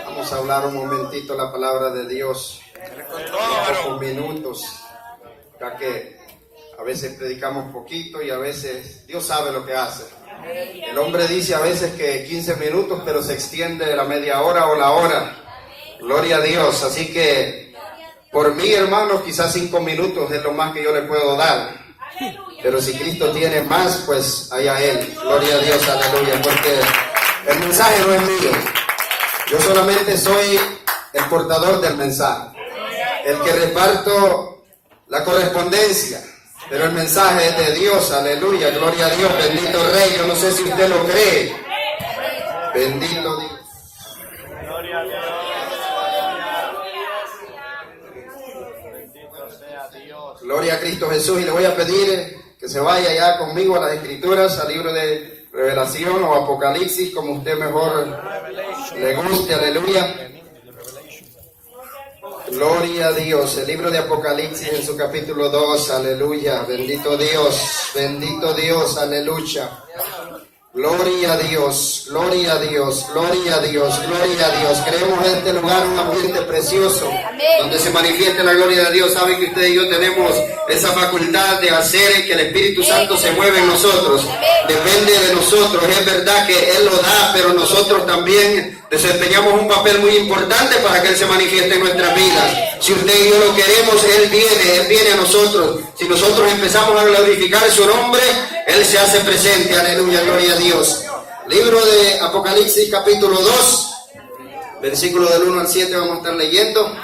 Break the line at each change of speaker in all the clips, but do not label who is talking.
Vamos a hablar un momentito la palabra de Dios, pocos minutos, ya que a veces predicamos poquito y a veces Dios sabe lo que hace. El hombre dice a veces que 15 minutos, pero se extiende la media hora o la hora. Gloria a Dios. Así que por mí, hermanos, quizás 5 minutos es lo más que yo le puedo dar. Pero si Cristo tiene más, pues allá Él. Gloria a Dios, aleluya. Porque el mensaje no es mío. Yo solamente soy el portador del mensaje. El que reparto la correspondencia. Pero el mensaje es de Dios, aleluya, gloria a Dios, bendito Rey. Yo no sé si usted lo cree. Bendito Dios.
Gloria a Dios. Bendito sea Dios.
Gloria a Cristo Jesús. Y le voy a pedir que se vaya ya conmigo a las Escrituras, al libro de Revelación o Apocalipsis, como usted mejor le guste, aleluya. Gloria a Dios, el libro de Apocalipsis en su capítulo 2, aleluya, bendito Dios, aleluya. Gloria a Dios, gloria a Dios, gloria a Dios, gloria a Dios. Creemos en este lugar un ambiente precioso, donde se manifieste la gloria de Dios. Saben que usted y yo tenemos esa facultad de hacer que el Espíritu Santo se mueva en nosotros. Depende de nosotros, es verdad que Él lo da, pero nosotros también desempeñamos un papel muy importante para que Él se manifieste en nuestras vidas. Si usted y yo lo queremos, Él viene a nosotros. Si nosotros empezamos a glorificar su nombre, Él se hace presente, aleluya, gloria a Dios. Libro de Apocalipsis capítulo 2, versículo del 1 al 7 vamos a estar leyendo.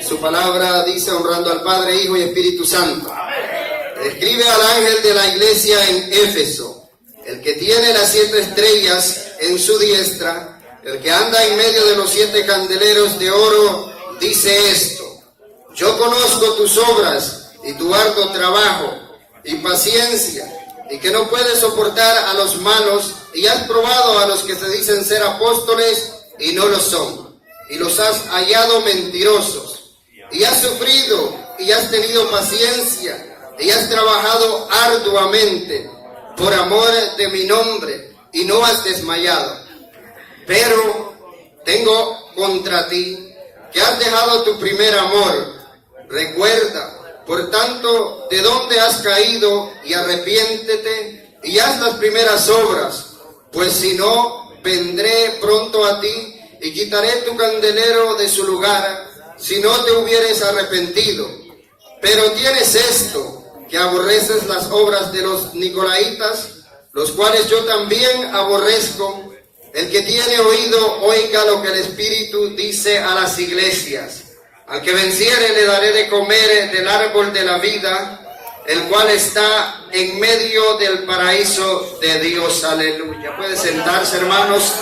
Su palabra dice, honrando al Padre, Hijo y Espíritu Santo. Escribe al ángel de la iglesia en Éfeso, el que tiene las 7 estrellas en su diestra, el que anda en medio de los 7 candeleros de oro, dice esto: yo conozco tus obras y tu arduo trabajo y paciencia, y que no puedes soportar a los malos, y has probado a los que se dicen ser apóstoles y no lo son, y los has hallado mentirosos, y has sufrido y has tenido paciencia, y has trabajado arduamente por amor de mi nombre, y no has desmayado. Pero tengo contra ti que has dejado tu primer amor. Recuerda, por tanto, de dónde has caído, y arrepiéntete y haz las primeras obras, pues si no, vendré pronto a ti y quitaré tu candelero de su lugar, si no te hubieres arrepentido. Pero tienes esto, que aborreces las obras de los nicolaitas, los cuales yo también aborrezco. El que tiene oído, oiga lo que el Espíritu dice a las iglesias. Al que venciere le daré de comer del árbol de la vida, el cual está en medio del paraíso de Dios. Aleluya. Puede sentarse, hermanos.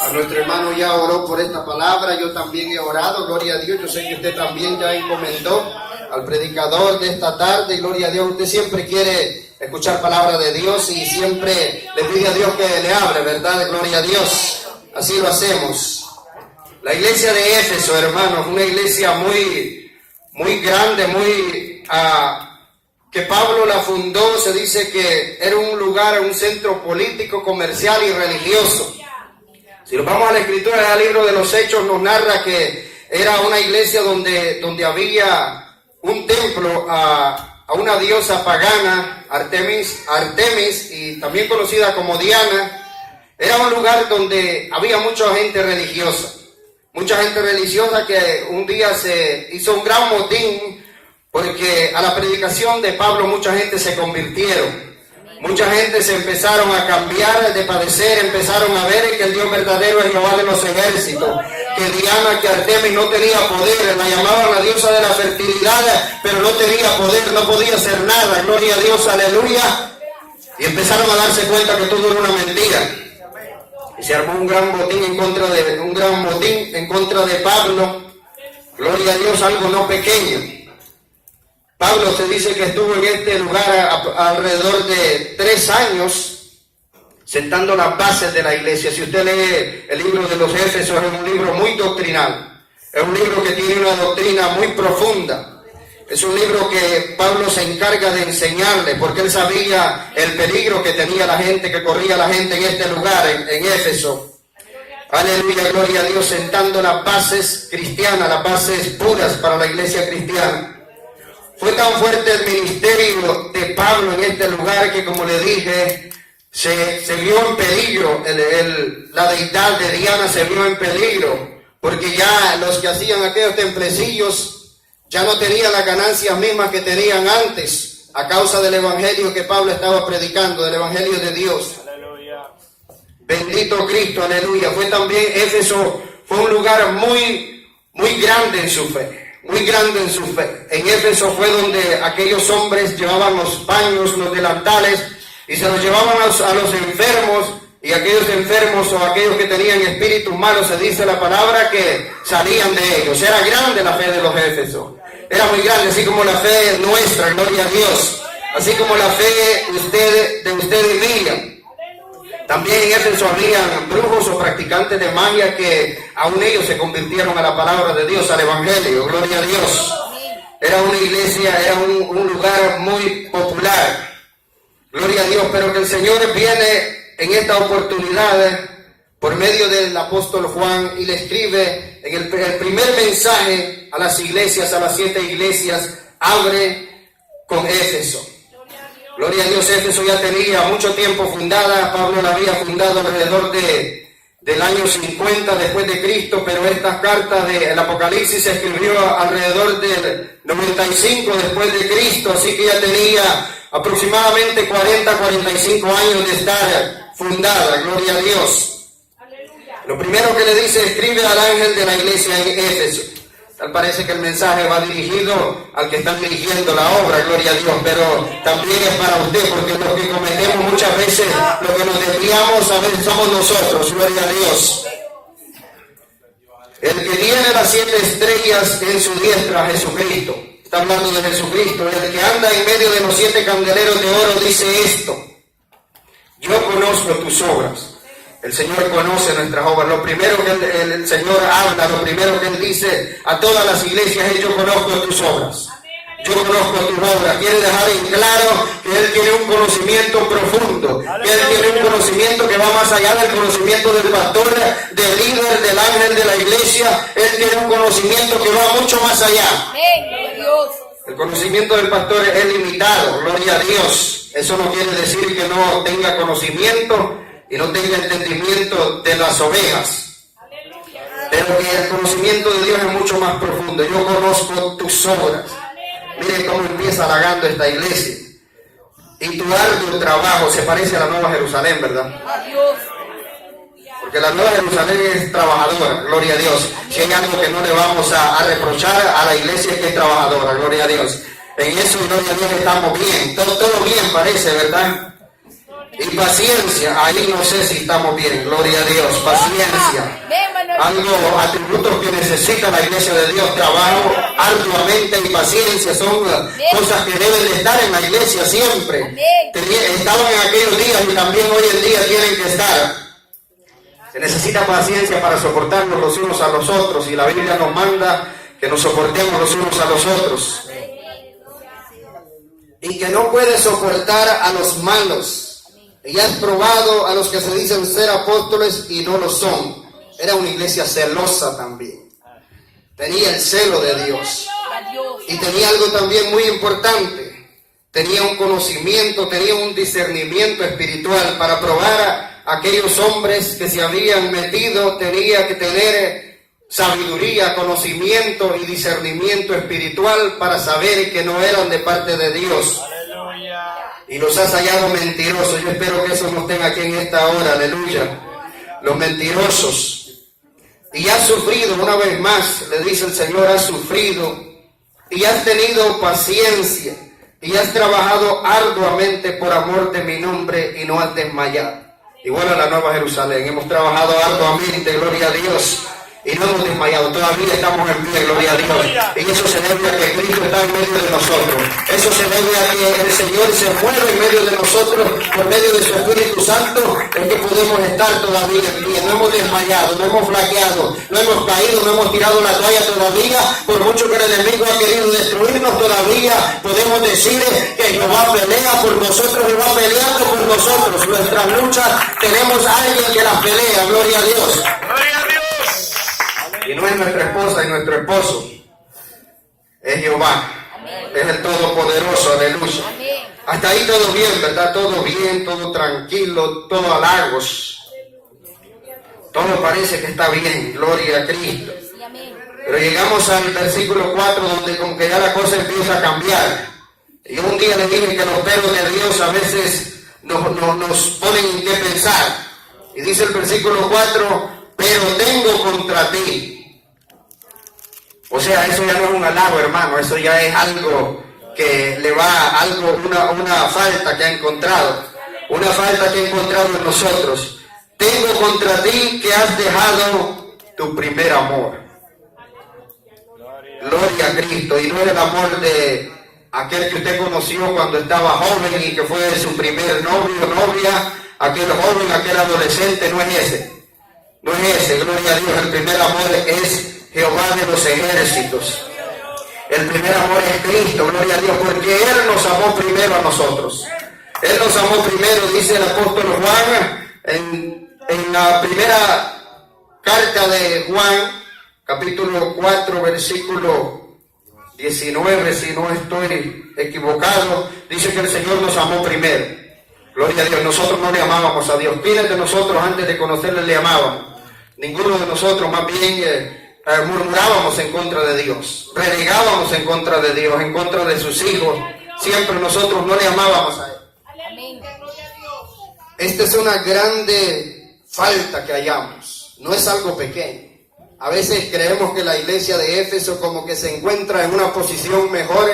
A nuestro hermano ya oró por esta palabra, yo también he orado, gloria a Dios. Yo sé que usted también ya encomendó al predicador de esta tarde, gloria a Dios. Usted siempre quiere escuchar palabra de Dios y siempre le pide a Dios que le hable, ¿verdad? Gloria a Dios. Así lo hacemos. La iglesia de Éfeso, hermanos, una iglesia muy grande, que Pablo la fundó. Se dice que era un lugar, un centro político, comercial y religioso. Si nos vamos a la escritura del libro de los Hechos, nos narra que era una iglesia donde había un templo a una diosa pagana, Artemis, y también conocida como Diana. Era un lugar donde había mucha gente religiosa que un día se hizo un gran motín, porque a la predicación de Pablo mucha gente se convirtieron. Mucha gente se empezaron a cambiar de padecer, empezaron a ver que el Dios verdadero es Jehová de los ejércitos, que Diana, que Artemis no tenía poder, la llamaban la diosa de la fertilidad, pero no tenía poder, no podía hacer nada, gloria a Dios, aleluya. Y empezaron a darse cuenta que todo era una mentira. Y se armó un gran motín en contra de Pablo, gloria a Dios, algo no pequeño. Pablo se dice que estuvo en este lugar alrededor de 3 años, sentando las bases de la iglesia. Si usted lee el libro de los Éfesos, es un libro muy doctrinal, es un libro que tiene una doctrina muy profunda. Es un libro que Pablo se encarga de enseñarle, porque él sabía el peligro que tenía la gente, que corría la gente en este lugar, en Éfeso. Aleluya, gloria a Dios, sentando las bases cristianas, las bases puras para la iglesia cristiana. Fue tan fuerte el ministerio de Pablo en este lugar que, como le dije, se vio en peligro, la deidad de Diana se vio en peligro, porque ya los que hacían aquellos templecillos ya no tenían las ganancias mismas que tenían antes, a causa del evangelio que Pablo estaba predicando, del evangelio de Dios.
Aleluya.
Bendito Cristo, aleluya. Fue también Éfeso, fue un lugar muy grande en su fe. Muy grande en su fe. En Éfeso fue donde aquellos hombres llevaban los paños, los delantales, y se los llevaban a los enfermos, y aquellos enfermos o aquellos que tenían espíritus malos, se dice la palabra, que salían de ellos. Era grande la fe de los Éfesos. Era muy grande, así como la fe nuestra, gloria a Dios. Así como la fe de usted y mía. También en Éfeso habían brujos o practicantes de magia que aún ellos se convirtieron a la palabra de Dios, al evangelio, gloria a Dios. Era una iglesia, era un lugar muy popular, gloria a Dios, pero que el Señor viene en esta oportunidad por medio del apóstol Juan y le escribe en el primer mensaje a las iglesias, a las 7 iglesias, abre con Éfeso. Gloria a Dios, Éfeso ya tenía mucho tiempo fundada. Pablo la había fundado alrededor del año 50 después de Cristo, pero esta carta del Apocalipsis se escribió alrededor del 95 después de Cristo, así que ya tenía aproximadamente 40-45 años de estar fundada. Gloria a Dios. Lo primero que le dice, escribe al ángel de la iglesia en Éfeso. Tal parece que el mensaje va dirigido al que está dirigiendo la obra, gloria a Dios, pero también es para usted, porque los que cometemos muchas veces, lo que nos desviamos a veces somos nosotros, gloria a Dios. El que tiene las 7 estrellas en su diestra, Jesucristo. Está hablando de Jesucristo. El que anda en medio de los 7 candeleros de oro dice esto: yo conozco tus obras. El Señor conoce nuestras obras. Lo primero que el Señor habla, lo primero que Él dice a todas las iglesias es: yo conozco tus obras. Yo conozco tus obras. Quiere dejar en claro que Él tiene un conocimiento profundo. Que Él tiene un conocimiento que va más allá del conocimiento del pastor, del líder, del ángel de la iglesia. Él tiene un conocimiento que va mucho más allá. El conocimiento del pastor es limitado, gloria a Dios. Eso no quiere decir que no tenga conocimiento y no tenga entendimiento de las ovejas, pero que el conocimiento de Dios es mucho más profundo. Yo conozco tus obras. Miren cómo empieza halagando esta iglesia. Y tu arduo trabajo se parece a la Nueva Jerusalén, ¿verdad? Porque la Nueva Jerusalén es trabajadora, gloria a Dios. Si hay algo que no le vamos a reprochar a la iglesia es que es trabajadora, gloria a Dios. En eso, gloria a Dios, estamos bien. Todo bien parece, ¿verdad? Y paciencia, ahí no sé si estamos bien, gloria a Dios, paciencia. Algo, atributos que necesita la iglesia de Dios, trabajo arduamente y paciencia, son cosas que deben de estar en la iglesia siempre. Estaban en aquellos días y también hoy en día tienen que estar. Se necesita paciencia para soportarnos los unos a los otros, y la Biblia nos manda que nos soportemos los unos a los otros. Y que no puede soportar a los malos. Y has probado a los que se dicen ser apóstoles y no lo son. Era una iglesia celosa también. Tenía el celo de Dios. Y tenía algo también muy importante. Tenía un conocimiento, tenía un discernimiento espiritual. Para probar a aquellos hombres que se habían metido, tenía que tener sabiduría, conocimiento y discernimiento espiritual para saber que no eran de parte de Dios. Y los has hallado mentirosos. Yo espero que eso no estén aquí en esta hora, aleluya. Los mentirosos. Y has sufrido, una vez más, le dice el Señor, has sufrido. Y has tenido paciencia. Y has trabajado arduamente por amor de mi nombre y no has desmayado. Igual a la Nueva Jerusalén. Hemos trabajado arduamente, gloria a Dios. Y no hemos desmayado, todavía estamos en pie, gloria a Dios. Y eso se debe a que Cristo está en medio de nosotros. Eso se debe a que el Señor se mueve en medio de nosotros, por medio de su Espíritu Santo, es que podemos estar todavía en pie. No hemos desmayado, no hemos flaqueado, no hemos caído, no hemos tirado la toalla todavía. Por mucho que el enemigo ha querido destruirnos, todavía podemos decir que Jehová pelea por nosotros y va peleando por nosotros. Nuestras luchas tenemos a alguien que las pelea, gloria a Dios. es nuestra esposa y nuestro esposo, es Jehová. Es el Todopoderoso, aleluya. Hasta ahí todo bien, ¿verdad? Todo bien, todo tranquilo, todo halagos. Todo parece que está bien, gloria a Cristo. Pero llegamos al versículo 4 donde como que ya la cosa empieza a cambiar. Y un día le dije que los verbos de Dios a veces nos ponen en qué pensar. Y dice el versículo 4, pero tengo contra ti. O sea, eso ya no es un halago, hermano, eso ya es algo que le va, una falta que ha encontrado. Una falta que ha encontrado en nosotros. Tengo contra ti que has dejado tu primer amor. Gloria a Cristo. Y no es el amor de aquel que usted conoció cuando estaba joven y que fue su primer novio o novia, aquel joven, aquel adolescente, no es ese. No es ese, gloria a Dios. El primer amor es Jehová de los ejércitos. El primer amor es Cristo, gloria a Dios, porque Él nos amó primero a nosotros. Él nos amó primero, dice el apóstol Juan, en la primera carta de Juan, capítulo 4, versículo 19, si no estoy equivocado, dice que el Señor nos amó primero. Gloria a Dios, nosotros no le amábamos a Dios. ¿Quiénes de nosotros antes de conocerle le amábamos? Ninguno de nosotros, más bien murmurábamos en contra de Dios, renegábamos en contra de Dios, en contra de sus hijos. Siempre nosotros no le amábamos a Él. Esta es una grande falta que hallamos, no es algo pequeño. A veces creemos que la iglesia de Éfeso como que se encuentra en una posición mejor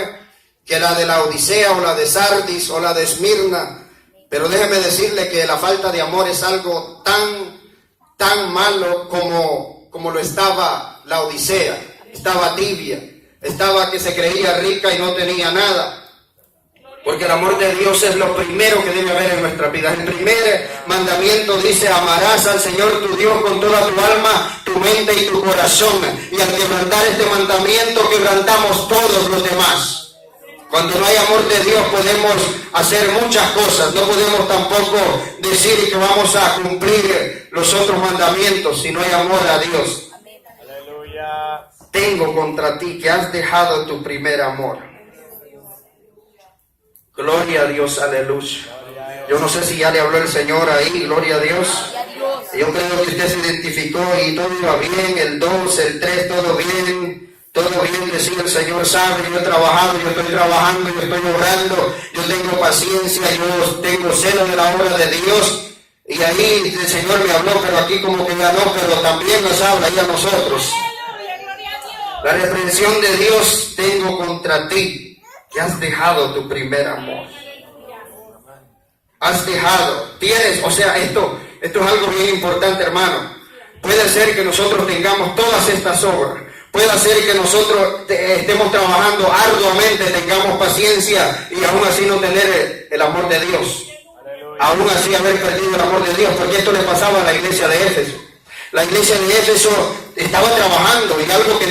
que la de la Odisea o la de Sardis o la de Esmirna, pero déjeme decirle que la falta de amor es algo tan malo como lo estaba la Odisea. Estaba tibia, estaba que se creía rica y no tenía nada. Porque el amor de Dios es lo primero que debe haber en nuestra vida. El primer mandamiento dice: amarás al Señor tu Dios con toda tu alma, tu mente y tu corazón. Y al quebrantar este mandamiento quebrantamos todos los demás. Cuando no hay amor de Dios podemos hacer muchas cosas. No podemos tampoco decir que vamos a cumplir los otros mandamientos si no hay amor a Dios.
Aleluya.
Tengo contra ti que has dejado tu primer amor. Gloria a Dios, aleluya. Yo no sé si ya le habló el Señor ahí, gloria a Dios. Yo creo que usted se identificó y todo iba bien, el 2, el 3, todo bien, decía el Señor sabe, yo he trabajado, yo estoy trabajando, yo estoy orando, yo tengo paciencia, yo tengo celo de la obra de Dios. Y ahí el Señor me habló, pero aquí como que ya no, pero también nos habla ahí a nosotros. La reprensión de Dios: tengo contra ti que has dejado tu primer amor. Has dejado, tienes, o sea, esto es algo bien importante, hermano. Puede ser que nosotros tengamos todas estas obras, puede ser que nosotros estemos trabajando arduamente, tengamos paciencia y aún así no tener el amor de Dios. Aún así haber perdido el amor de Dios, porque esto le pasaba a la iglesia de Éfeso. La iglesia de Éfeso estaba trabajando, y algo que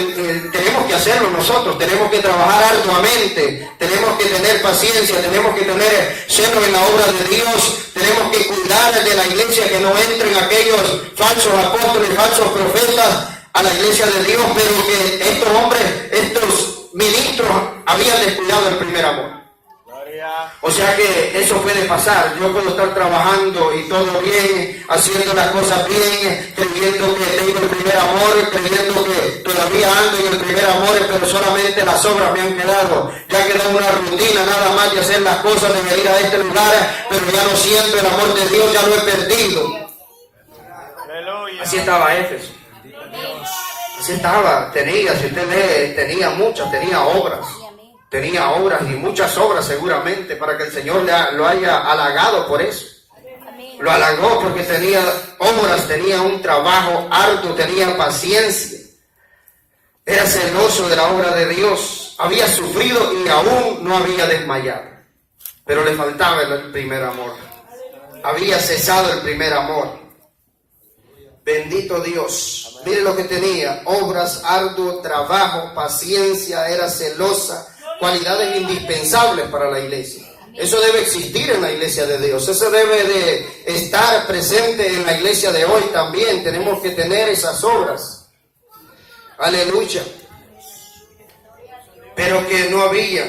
tenemos que hacerlo nosotros, tenemos que trabajar arduamente, tenemos que tener paciencia, tenemos que tener celo en la obra de Dios, tenemos que cuidar de la iglesia, que no entren aquellos falsos apóstoles, falsos profetas a la iglesia de Dios, pero que estos hombres, estos ministros habían descuidado el primer amor. O sea que eso puede pasar. Yo puedo estar trabajando y todo bien, haciendo las cosas bien, creyendo que tengo el primer amor, creyendo que todavía ando en el primer amor, pero solamente las obras me han quedado. Ya quedó una rutina nada más de hacer las cosas, de venir a este lugar, pero ya no siento el amor de Dios, ya lo he perdido. Así estaba Éfeso. Así estaba, si usted lee, tenía muchas, tenía obras y muchas obras seguramente, para que el Señor lo haya halagado por eso. Lo halagó porque tenía obras, tenía un trabajo arduo, tenía paciencia. Era celoso de la obra de Dios, había sufrido y aún no había desmayado. Pero le faltaba el primer amor. Había cesado el primer amor. Bendito Dios. Mire lo que tenía: obras, arduo, trabajo, paciencia, era celosa. Cualidades indispensables para la iglesia. Eso debe existir en la iglesia de Dios. Eso debe de estar presente en la iglesia de hoy también. Tenemos que tener esas obras. Aleluya. Pero que no había.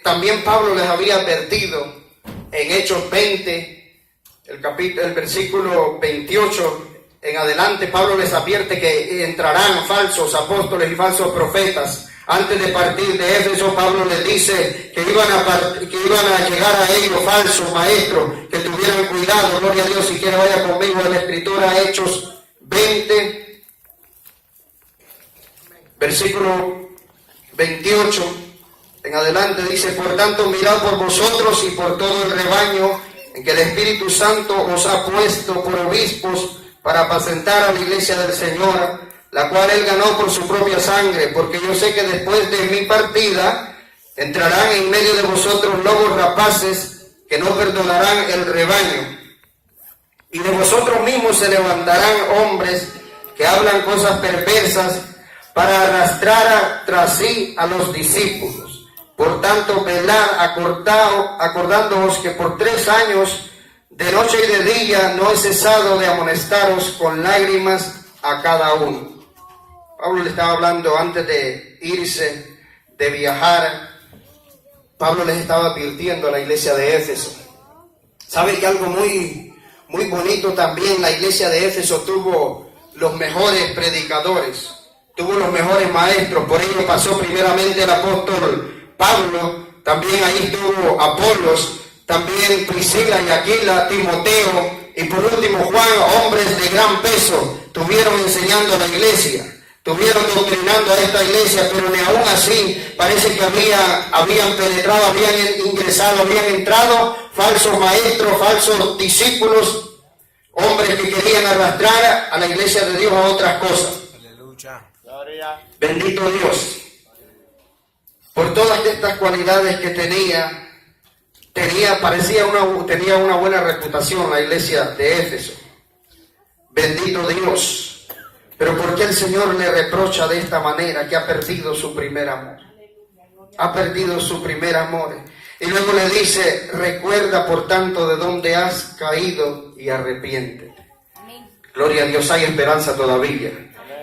También Pablo les había advertido en Hechos 20, el versículo 28 en adelante. Pablo les advierte que entrarán falsos apóstoles y falsos profetas. Antes de partir de Éfeso, Pablo les dice que iban a llegar a ellos falsos maestros, que tuvieran cuidado. Gloria a Dios. Si quiere, vaya conmigo a la escritura, Hechos 20, versículo 28 en adelante. Dice: por tanto, mirad por vosotros y por todo el rebaño en que el Espíritu Santo os ha puesto por obispos para apacentar a la iglesia del Señor, la cual él ganó por su propia sangre, porque yo sé que después de mi partida entrarán en medio de vosotros lobos rapaces que no perdonarán el rebaño. Y de vosotros mismos se levantarán hombres que hablan cosas perversas para arrastrar tras sí a los discípulos. Por tanto, velad, acordándoos que por 3 años, de noche y de día, no he cesado de amonestaros con lágrimas a cada uno. Pablo le estaba hablando antes de irse, de viajar. Pablo les estaba advirtiendo a la iglesia de Éfeso. ¿Sabe que algo muy bonito también? La iglesia de Éfeso tuvo los mejores predicadores, tuvo los mejores maestros. Por ello pasó primeramente el apóstol Pablo, también ahí estuvo Apolos, también Priscila y Aquila, Timoteo, y por último Juan. Hombres de gran peso tuvieron enseñando a la iglesia, tuvieron doctrinando a esta iglesia, pero ni aún así parece que habían penetrado, habían ingresado, habían entrado falsos maestros, falsos discípulos, hombres que querían arrastrar a la iglesia de Dios a otras cosas.
Aleluya.
Bendito Dios. Por todas estas cualidades que tenía una buena reputación la iglesia de Éfeso. Bendito Dios. Pero ¿por qué el Señor le reprocha de esta manera? Que ha perdido su primer amor. Ha perdido su primer amor. Y luego le dice: recuerda por tanto de dónde has caído y arrepiéntete. Gloria a Dios, hay esperanza todavía.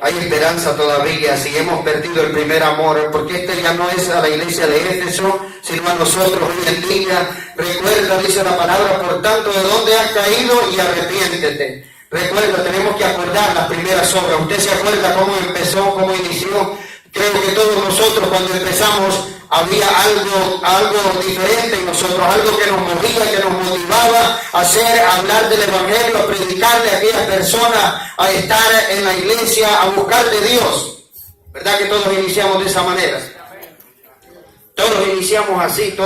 Hay esperanza todavía si hemos perdido el primer amor, porque este ya no es a la iglesia de Éfeso, sino a nosotros hoy en día. Recuerda, dice la palabra, por tanto, de dónde has caído y arrepiéntete. Recuerda, tenemos que acordar las primeras obras. ¿Usted se acuerda cómo empezó, cómo inició? Creo que todos nosotros cuando empezamos había algo diferente en nosotros, algo que nos movía, que nos motivaba a hablar del Evangelio, a predicarle a aquellas personas, a estar en la iglesia, a buscar de Dios. ¿Verdad que todos iniciamos de esa manera? Todos iniciamos así,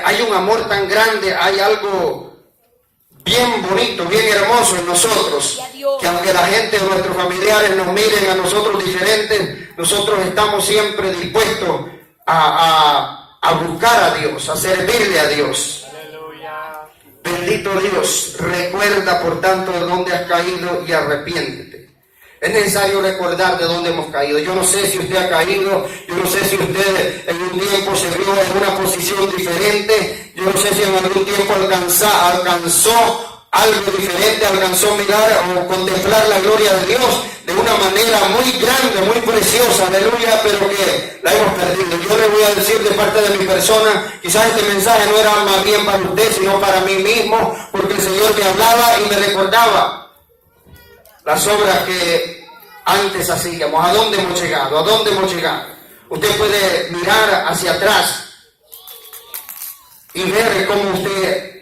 hay un amor tan grande, hay algo bien bonito, bien hermoso en nosotros, que aunque la gente, nuestros familiares nos miren a nosotros diferentes, nosotros estamos siempre dispuestos a buscar a Dios, a servirle a Dios.
Aleluya.
Bendito Dios. Recuerda por tanto de dónde has caído y arrepiéntete. Es necesario recordar de dónde hemos caído. Yo no sé si usted ha caído, yo no sé si usted en un tiempo se vio en una posición diferente, yo no sé si en algún tiempo alcanzó algo diferente, alcanzó mirar o contemplar la gloria de Dios de una manera muy grande, muy preciosa, aleluya, pero que la hemos perdido. Yo le voy a decir de parte de mi persona, quizás este mensaje no era más bien para usted, sino para mí mismo, porque el Señor me hablaba y me recordaba las obras que antes hacíamos, a dónde hemos llegado, Usted puede mirar hacia atrás y ver cómo usted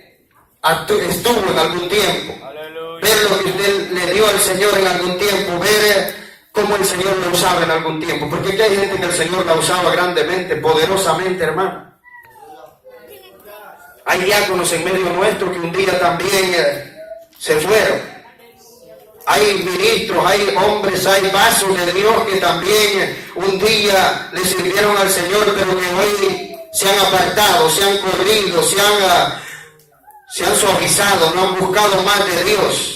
estuvo en algún tiempo.
Aleluya.
Ver lo que usted le dio al Señor en algún tiempo, ver cómo el Señor lo usaba en algún tiempo, porque aquí hay gente que el Señor la usaba grandemente, poderosamente, hermano. Hay diáconos en medio nuestro que un día también se fueron. Hay ministros, hay hombres, hay vasos de Dios que también un día le sirvieron al Señor, pero que hoy se han apartado, se han corrido, se han suavizado, no han buscado más de Dios.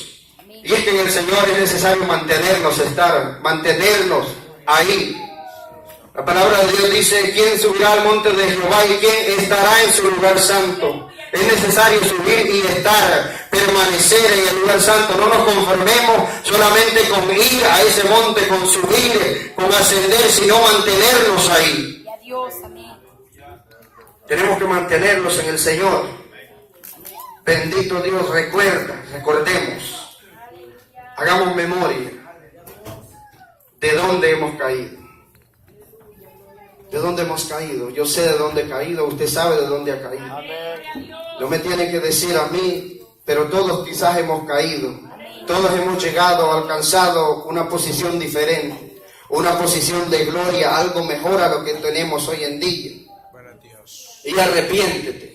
Y es que en el Señor es necesario mantenernos ahí. La palabra de Dios dice: ¿quién subirá al monte de Jehová y quién estará en su lugar santo? Es necesario subir y estar, permanecer en el lugar santo. No nos conformemos solamente con ir a ese monte, con subir, con ascender, sino mantenernos ahí. Tenemos que mantenernos en el Señor. Bendito Dios, recordemos, hagamos memoria de dónde hemos caído. ¿De dónde hemos caído? Yo sé de dónde he caído, usted sabe de dónde ha caído. No me tiene que decir a mí, pero todos quizás hemos caído. Todos hemos llegado, alcanzado una posición diferente, una posición de gloria, algo mejor a lo que tenemos hoy en día. Y arrepiéntete.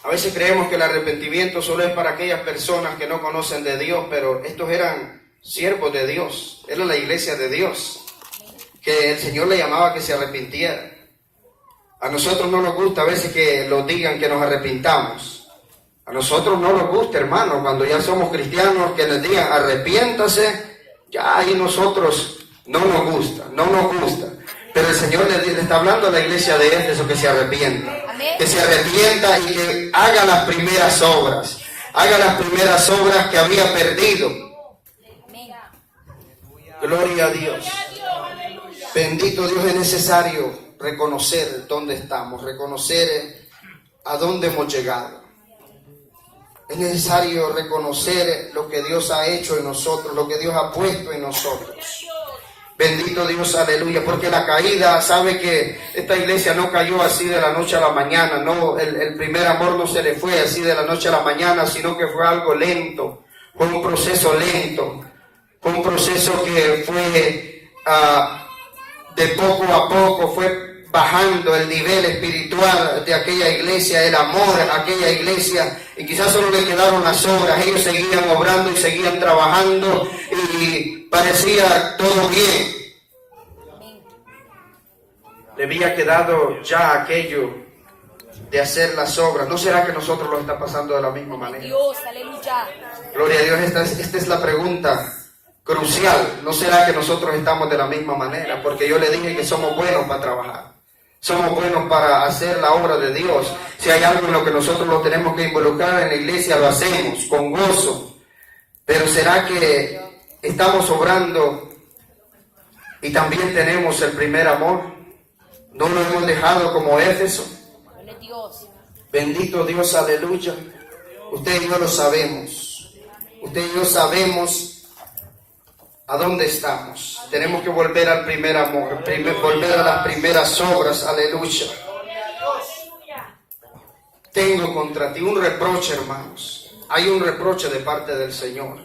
A veces creemos que el arrepentimiento solo es para aquellas personas que no conocen de Dios, pero estos eran siervos de Dios, era la iglesia de Dios, que el Señor le llamaba que se arrepintiera. A nosotros no nos gusta a veces que nos digan que nos arrepintamos. A nosotros no nos gusta, hermano, cuando ya somos cristianos, que nos digan arrepiéntase, ya ahí nosotros no nos gusta. Pero el Señor le está hablando a la iglesia de Éfeso que se arrepienta. Que se arrepienta y que haga las primeras obras. Haga las primeras obras que había perdido. Gloria a Dios. Bendito Dios, es necesario reconocer dónde estamos, reconocer a dónde hemos llegado. Es necesario reconocer lo que Dios ha hecho en nosotros, lo que Dios ha puesto en nosotros. Bendito Dios, aleluya, porque la caída, sabe que esta iglesia no cayó así de la noche a la mañana, no, el primer amor no se le fue así de la noche a la mañana, sino que fue algo lento, fue un proceso lento, fue un proceso que fue de poco a poco, fue bajando el nivel espiritual de aquella iglesia, el amor a aquella iglesia, y quizás solo le quedaron las obras. Ellos seguían obrando y seguían trabajando y parecía todo bien. Le había quedado ya aquello de hacer las obras. ¿No será que nosotros lo está pasando de la misma manera?
Dios, aleluya.
Gloria a Dios, esta es la pregunta crucial. ¿No será que nosotros estamos de la misma manera? Porque yo le dije que somos buenos para trabajar. Somos buenos para hacer la obra de Dios. Si hay algo en lo que nosotros lo tenemos que involucrar en la iglesia, lo hacemos con gozo. Pero ¿será que estamos obrando y también tenemos el primer amor? ¿No lo hemos dejado como Éfeso? Bendito Dios, aleluya. Usted y yo lo sabemos. Usted y yo sabemos a dónde estamos. Tenemos que volver al primer amor, volver a las primeras obras, aleluya. Tengo contra ti un reproche, hermanos. Hay un reproche de parte del Señor.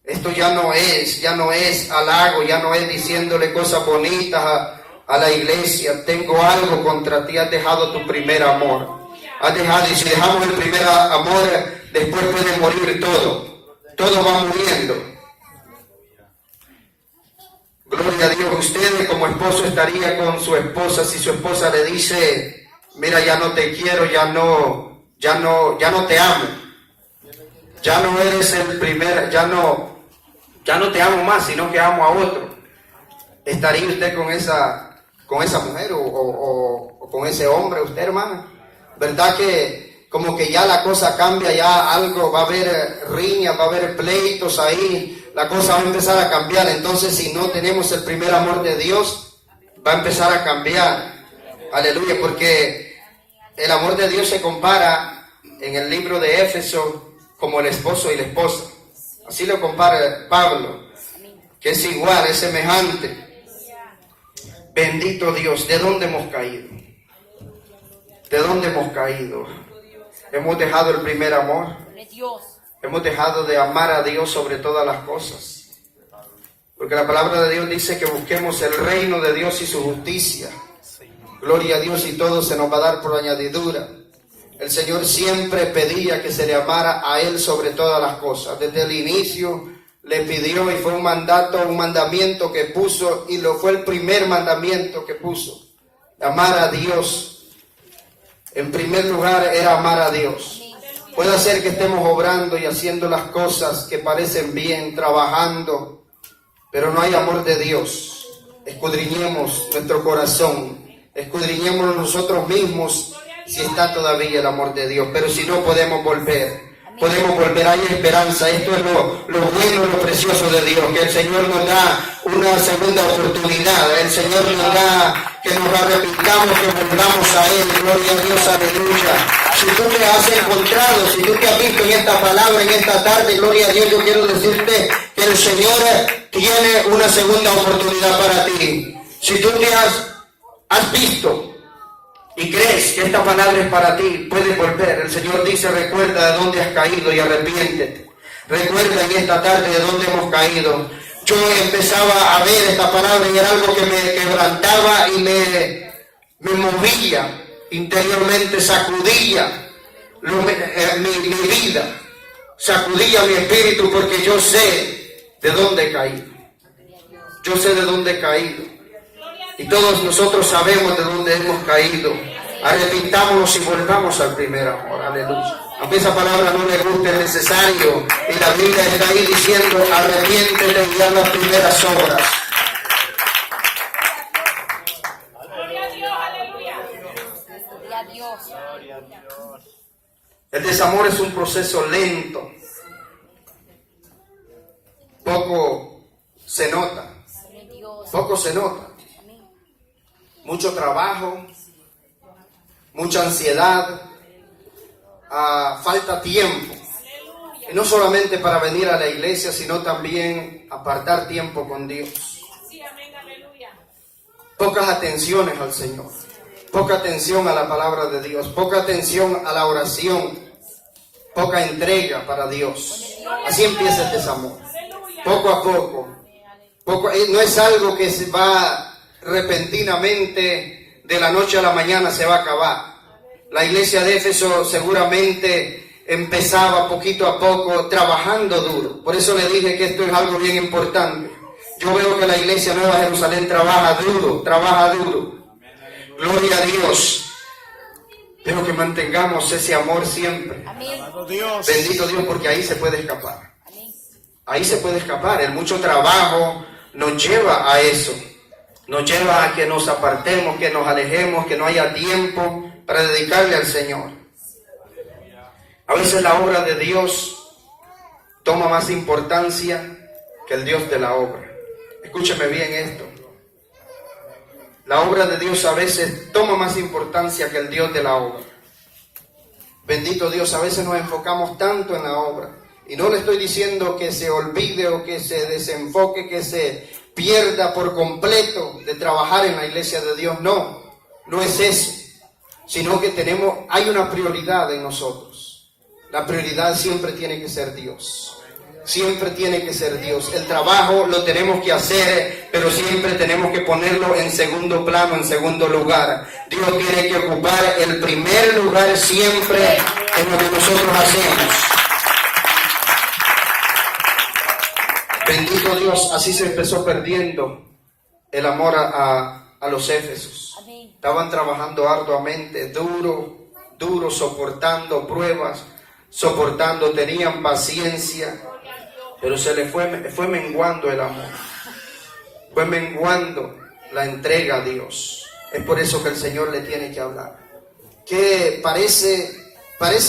Esto ya no es halago, ya no es diciéndole cosas bonitas a la iglesia. Tengo algo contra ti, has dejado tu primer amor. Has dejado, y si dejamos el primer amor, después puede morir todo. Todo va muriendo. Gloria a Dios. Usted como esposo estaría con su esposa si su esposa le dice: mira, ya no te quiero, ya no te amo, ya no eres el primer, ya no te amo más, sino que amo a otro. ¿Estaría usted con esa mujer o con ese hombre, usted, hermana? ¿Verdad que como que ya la cosa cambia, ya algo, va a haber riñas, va a haber pleitos ahí? La cosa va a empezar a cambiar. Entonces, si no tenemos el primer amor de Dios, va a empezar a cambiar. Aleluya, porque el amor de Dios se compara en el libro de Éfeso como el esposo y la esposa. Así lo compara Pablo, que es igual, es semejante. Bendito Dios. ¿De dónde hemos caído? ¿De dónde hemos caído? Hemos dejado el primer amor. Hemos dejado de amar a Dios sobre todas las cosas. Porque la palabra de Dios dice que busquemos el reino de Dios y su justicia. Gloria a Dios, y todo se nos va a dar por añadidura. El Señor siempre pedía que se le amara a Él sobre todas las cosas. Desde el inicio le pidió, y fue un mandamiento que puso, y fue el primer mandamiento que puso. Amar a Dios. En primer lugar era amar a Dios. Puede ser que estemos obrando y haciendo las cosas que parecen bien, trabajando, pero no hay amor de Dios. Escudriñemos nuestro corazón, escudriñémonos nosotros mismos si está todavía el amor de Dios, pero si no, podemos volver. Podemos volver, hay esperanza. Esto es lo bueno, lo precioso de Dios, que el Señor nos da una segunda oportunidad. El Señor nos da que nos arrepintamos, que volvamos a Él. Gloria a Dios, aleluya. Si tú te has encontrado, si tú te has visto en esta palabra, en esta tarde, gloria a Dios, yo quiero decirte que el Señor tiene una segunda oportunidad para ti. Si tú te has visto y crees que esta palabra es para ti, puedes volver. El Señor dice, recuerda de dónde has caído y arrepiéntete. Recuerda en esta tarde de dónde hemos caído. Yo empezaba a ver esta palabra y era algo que me quebrantaba y me movía interiormente, sacudía mi vida, sacudía mi espíritu, porque yo sé de dónde he caído. Yo sé de dónde he caído. Y todos nosotros sabemos de dónde hemos caído. Arrepintámonos y volvamos al primer amor. Aleluya. Aunque esa palabra no le guste, es necesario. Y la Biblia está ahí diciendo, arrepiéntete y haz las primeras obras.
Gloria a Dios, aleluya. Gloria a Dios.
El desamor es un proceso lento. Poco se nota. Poco se nota. Mucho trabajo, mucha ansiedad, falta tiempo. Y no solamente para venir a la iglesia, sino también apartar tiempo con Dios. Pocas atenciones al Señor, poca atención a la palabra de Dios, poca atención a la oración, poca entrega para Dios. Así empieza el desamor, poco a poco. No es algo que se va repentinamente, de la noche a la mañana se va a acabar. La iglesia de Éfeso seguramente empezaba poquito a poco, trabajando duro. Por eso le dije que esto es algo bien importante. Yo veo que la iglesia Nueva Jerusalén trabaja duro. Gloria a Dios. Pero que mantengamos ese amor siempre. Bendito Dios, porque ahí se puede escapar. Ahí se puede escapar. El mucho trabajo nos lleva a eso. Nos lleva a que nos apartemos, que nos alejemos, que no haya tiempo para dedicarle al Señor. A veces la obra de Dios toma más importancia que el Dios de la obra. Escúcheme bien esto. La obra de Dios a veces toma más importancia que el Dios de la obra. Bendito Dios, a veces nos enfocamos tanto en la obra. Y no le estoy diciendo que se olvide o que se desenfoque, que se pierda por completo de trabajar en la iglesia de Dios. No es eso, sino que hay una prioridad en nosotros. La prioridad siempre tiene que ser Dios. Siempre tiene que ser Dios. El trabajo lo tenemos que hacer, pero siempre tenemos que ponerlo en segundo plano, en segundo lugar. Dios tiene que ocupar el primer lugar siempre en lo que nosotros hacemos. Bendito Dios, así se empezó perdiendo el amor a los Éfesos. Estaban trabajando arduamente, duro, soportando pruebas, tenían paciencia, pero se les fue menguando el amor, fue menguando la entrega a Dios. Es por eso que el Señor le tiene que hablar. Que parece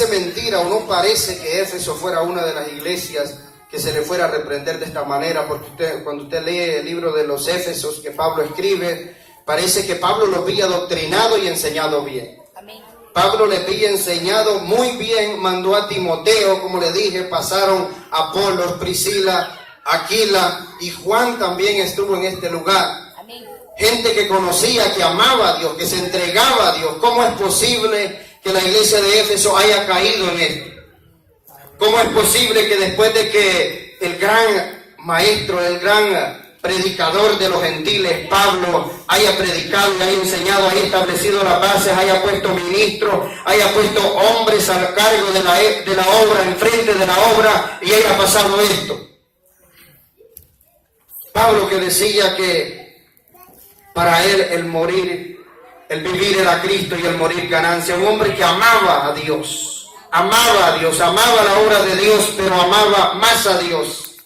mentira o no parece que Éfeso fuera una de las iglesias que se le fuera a reprender de esta manera, porque cuando usted lee el libro de los Éfesos que Pablo escribe, parece que Pablo los había doctrinado y enseñado bien.
Amén.
Pablo les había enseñado muy bien, mandó a Timoteo, como le dije, pasaron Apolos, Priscila, Aquila y Juan también estuvo en este lugar.
Amén.
Gente que conocía, que amaba a Dios, que se entregaba a Dios. ¿Cómo es posible que la iglesia de Éfeso haya caído en esto? ¿Cómo es posible que después de que el gran maestro, el gran predicador de los gentiles, Pablo, haya predicado y haya enseñado, haya establecido las bases, haya puesto ministros, haya puesto hombres al cargo de la obra, enfrente de la obra, y haya pasado esto? Pablo, que decía que para él el vivir era Cristo y el morir ganancia. Un hombre que amaba a Dios, amaba la obra de Dios, pero amaba más a Dios.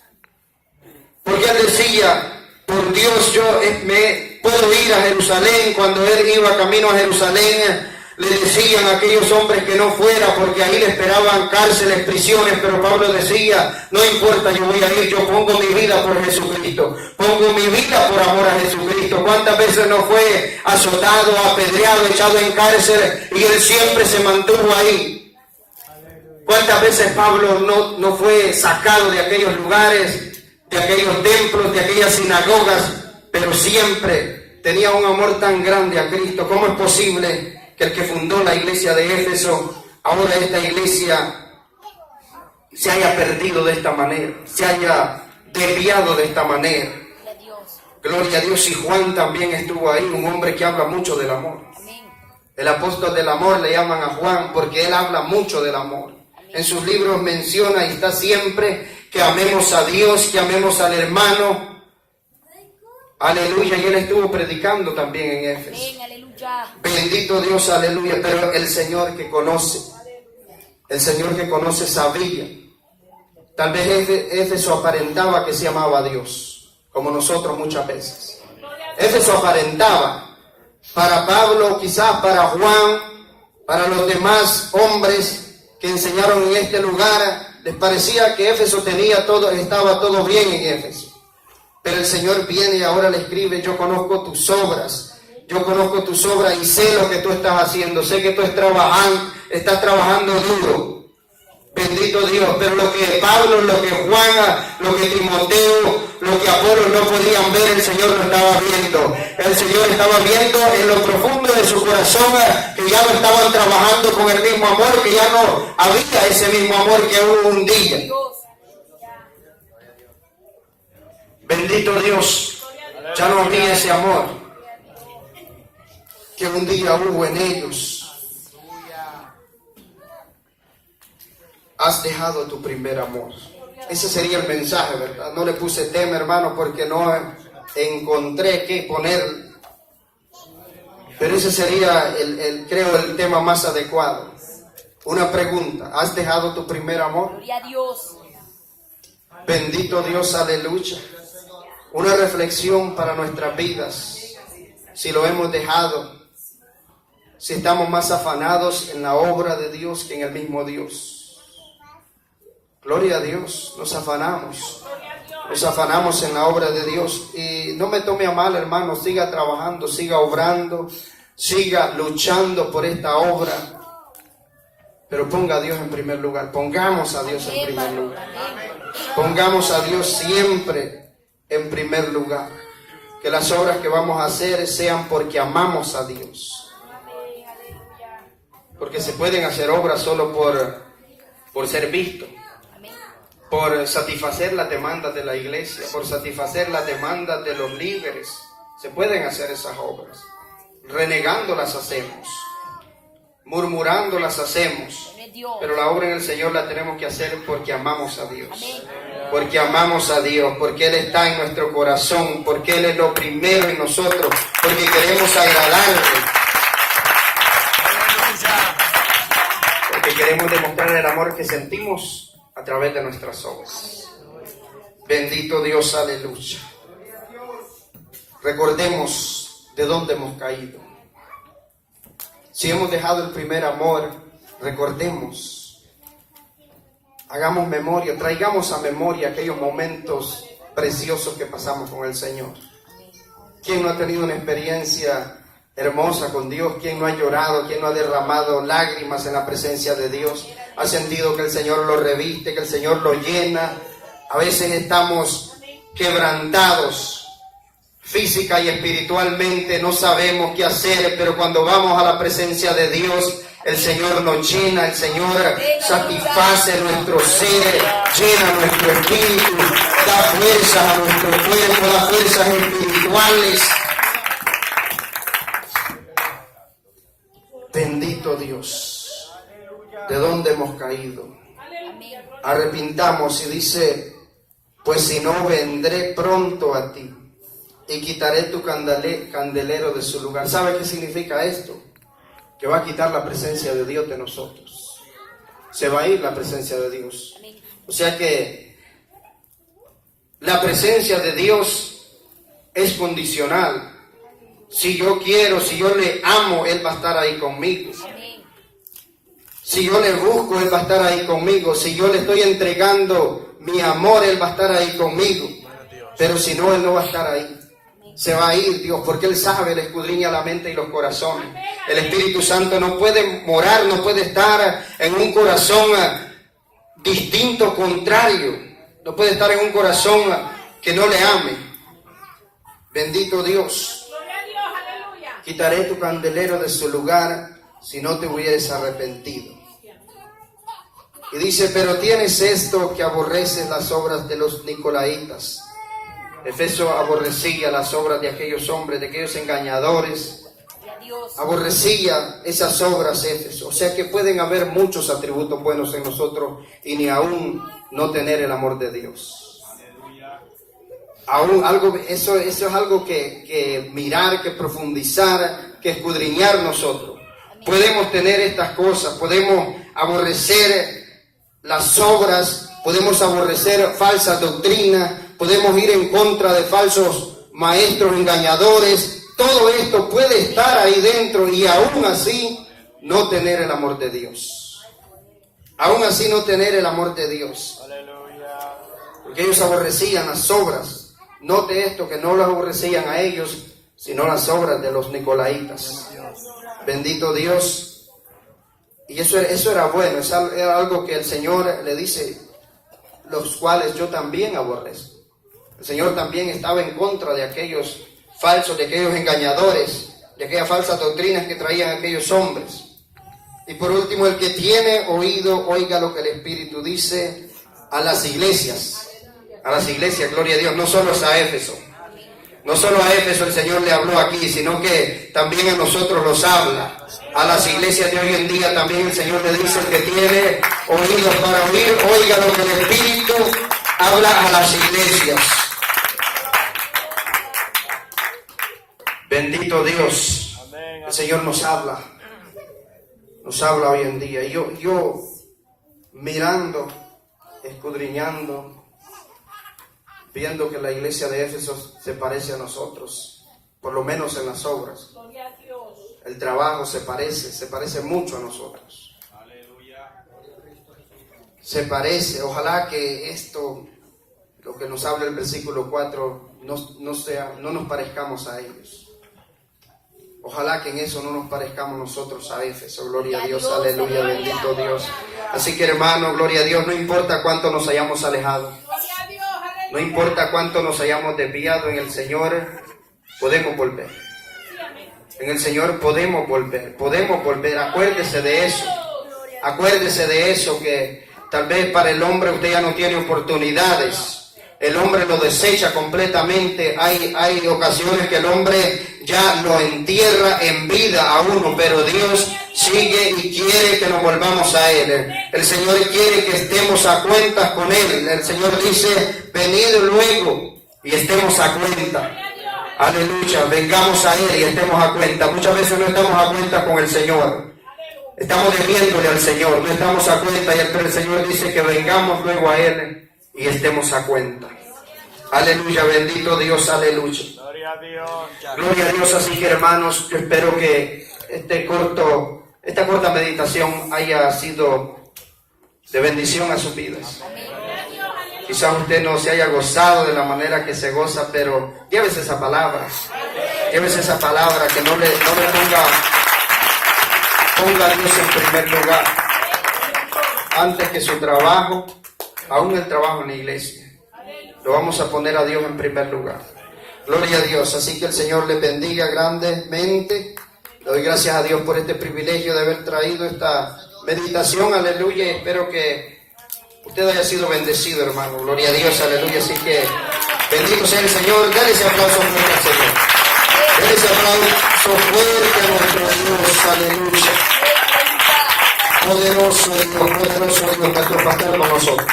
Porque él decía, por Dios yo me puedo ir a Jerusalén. Cuando él iba camino a Jerusalén, le decían a aquellos hombres que no fuera porque ahí le esperaban cárceles, prisiones, pero Pablo decía, no importa, yo voy a ir, yo pongo mi vida por Jesucristo, pongo mi vida por amor a Jesucristo. ¿Cuántas veces no fue azotado, apedreado, echado en cárcel y él siempre se mantuvo ahí? ¿Cuántas veces Pablo no fue sacado de aquellos lugares, de aquellos templos, de aquellas sinagogas, pero siempre tenía un amor tan grande a Cristo? ¿Cómo es posible que el que fundó la iglesia de Éfeso, ahora esta iglesia se haya perdido de esta manera, se haya desviado de esta manera? Gloria a Dios. Y Juan también estuvo ahí, un hombre que habla mucho del amor. El apóstol del amor le llaman a Juan porque él habla mucho del amor. En sus libros menciona y está siempre que amemos a Dios, que amemos al hermano. Aleluya. Y él estuvo predicando también en Éfeso. Bendito Dios, aleluya. Pero el Señor que conoce sabía. Tal vez Éfeso aparentaba que se amaba a Dios, como nosotros muchas veces. Éfeso aparentaba. Para Pablo, quizás para Juan, para los demás hombres que enseñaron en este lugar, les parecía que Éfeso tenía todo, estaba todo bien en Éfeso. Pero el Señor viene y ahora le escribe, yo conozco tus obras y sé lo que tú estás haciendo, sé que tú estás trabajando duro. Bendito Dios. Pero lo que Pablo, lo que Juan, lo que Timoteo, lo que Apolo no podían ver, el Señor lo estaba viendo. El Señor estaba viendo en lo profundo de su corazón que ya no estaban trabajando con el mismo amor, que ya no había ese mismo amor que hubo un día. Bendito Dios. Ya no había ese amor que un día hubo en ellos. Has dejado tu primer amor. Ese sería el mensaje, ¿verdad? No le puse tema, hermano, porque no encontré qué poner. Pero ese sería, creo, el tema más adecuado. Una pregunta. ¿Has dejado tu primer amor?
Gloria a Dios.
Bendito Dios, aleluya. Una reflexión para nuestras vidas. Si lo hemos dejado. Si estamos más afanados en la obra de Dios que en el mismo Dios. Gloria a Dios, nos afanamos en la obra de Dios. Y no me tome a mal, hermano, siga trabajando, siga obrando, siga luchando por esta obra. Pero ponga a Dios en primer lugar, pongamos a Dios en primer lugar. Pongamos a Dios siempre en primer lugar. Que las obras que vamos a hacer sean porque amamos a Dios. Porque se pueden hacer obras solo por ser vistos. Por satisfacer las demandas de la iglesia, por satisfacer las demandas de los líderes. Se pueden hacer esas obras. Renegando las hacemos. Murmurando las hacemos. Pero la obra en el Señor la tenemos que hacer porque amamos a Dios. Porque amamos a Dios, porque Él está en nuestro corazón, porque Él es lo primero en nosotros, porque queremos agradarle. Porque queremos demostrar el amor que sentimos a través de nuestras obras. Bendito Dios, aleluya. Recordemos de dónde hemos caído. Si hemos dejado el primer amor, recordemos. Hagamos memoria, traigamos a memoria aquellos momentos preciosos que pasamos con el Señor. ¿Quién no ha tenido una experiencia hermosa con Dios? ¿Quién no ha llorado? ¿Quién no ha derramado lágrimas en la presencia de Dios? Ha sentido que el Señor lo reviste, que el Señor lo llena. A veces estamos quebrantados física y espiritualmente, no sabemos qué hacer, pero cuando vamos a la presencia de Dios, el Señor nos llena, el Señor satisface nuestro ser, llena nuestro espíritu, da fuerzas a nuestro cuerpo, da fuerzas espirituales. Bendito Dios. ¿De dónde hemos caído? Arrepintamos y dice, pues si no, vendré pronto a ti y quitaré tu candelero de su lugar. ¿Sabe qué significa esto? Que va a quitar la presencia de Dios de nosotros. Se va a ir la presencia de Dios. O sea que la presencia de Dios es condicional. Si yo quiero, si yo le amo, Él va a estar ahí conmigo. Si yo le busco, Él va a estar ahí conmigo. Si yo le estoy entregando mi amor, Él va a estar ahí conmigo. Pero si no, Él no va a estar ahí. Se va a ir Dios, porque Él sabe, Él escudriña la mente y los corazones. El Espíritu Santo no puede morar, no puede estar en un corazón distinto, contrario. No puede estar en un corazón que no le ame. Bendito Dios. Quitaré tu candelero de su lugar si no te hubieres arrepentido. Y dice, pero tienes esto, que aborreces las obras de los nicolaitas. Efeso aborrecía las obras de aquellos hombres, de aquellos engañadores. Aborrecía esas obras, Éfeso. O sea que pueden haber muchos atributos buenos en nosotros y ni aún no tener el amor de Dios. Aún algo, eso es algo que mirar, que profundizar, que escudriñar nosotros. Podemos tener estas cosas, podemos aborrecer las obras, podemos aborrecer falsas doctrinas, podemos ir en contra de falsos maestros engañadores. Todo esto puede estar ahí dentro y aún así no tener el amor de Dios. Aún así no tener el amor de Dios. Porque ellos aborrecían las obras. Note esto, que no las aborrecían a ellos, sino las obras de los nicolaitas. Bendito Dios. Y eso era bueno, era algo que el Señor le dice, los cuales yo también aborrezco. El Señor también estaba en contra de aquellos falsos, de aquellos engañadores, de aquellas falsas doctrinas que traían aquellos hombres. Y por último, el que tiene oído, oiga lo que el Espíritu dice a las iglesias. A las iglesias, gloria a Dios, no solo a Éfeso. No solo a Éfeso el Señor le habló aquí, sino que también a nosotros los habla. A las iglesias de hoy en día también el Señor le dice, el que tiene oídos para oír, oiga lo que el Espíritu habla a las iglesias. Bendito Dios. El Señor nos habla hoy en día. Y yo mirando, escudriñando, viendo que la iglesia de Éfeso se parece a nosotros, por lo menos en las obras. El trabajo se parece mucho a nosotros. Se parece, ojalá que esto, lo que nos habla el versículo 4, no nos parezcamos a ellos. Ojalá que en eso no nos parezcamos nosotros a Éfeso. Gloria a Dios, aleluya, bendito Dios. Así que hermano, gloria a Dios, no importa cuánto nos hayamos alejado, no importa cuánto nos hayamos desviado, en el Señor podemos volver. En el Señor podemos volver. Acuérdese de eso, que tal vez para el hombre usted ya no tiene oportunidades. El hombre lo desecha completamente. Hay ocasiones que el hombre ya lo entierra en vida a uno, pero Dios sigue y quiere que nos volvamos a Él. El Señor quiere que estemos a cuentas con Él. El Señor dice, venid luego y estemos a cuenta. Aleluya, vengamos a Él y estemos a cuenta. Muchas veces no estamos a cuenta con el Señor. Estamos debiéndole al Señor, no estamos a cuenta, pero el Señor dice que vengamos luego a Él y estemos a cuenta. Aleluya, bendito Dios, aleluya.
Gloria a Dios.
Gloria a Dios. Así que hermanos, yo espero que esta corta meditación haya sido de bendición a sus vidas. Quizás usted no se haya gozado de la manera que se goza, pero llévese esa palabra que no le ponga a Dios en primer lugar, antes que su trabajo, aún el trabajo en la iglesia. Lo vamos a poner a Dios en primer lugar. Gloria a Dios. Así que el Señor les bendiga grandemente. Le doy gracias a Dios por este privilegio de haber traído esta meditación. Aleluya. Y espero que usted haya sido bendecido, hermano. Gloria a Dios. Aleluya. Así que bendito sea el Señor. Dale ese aplauso fuerte al Señor. Dale ese aplauso fuerte a nuestro Dios. Aleluya. Poderoso Dios, nuestro pastor con nosotros.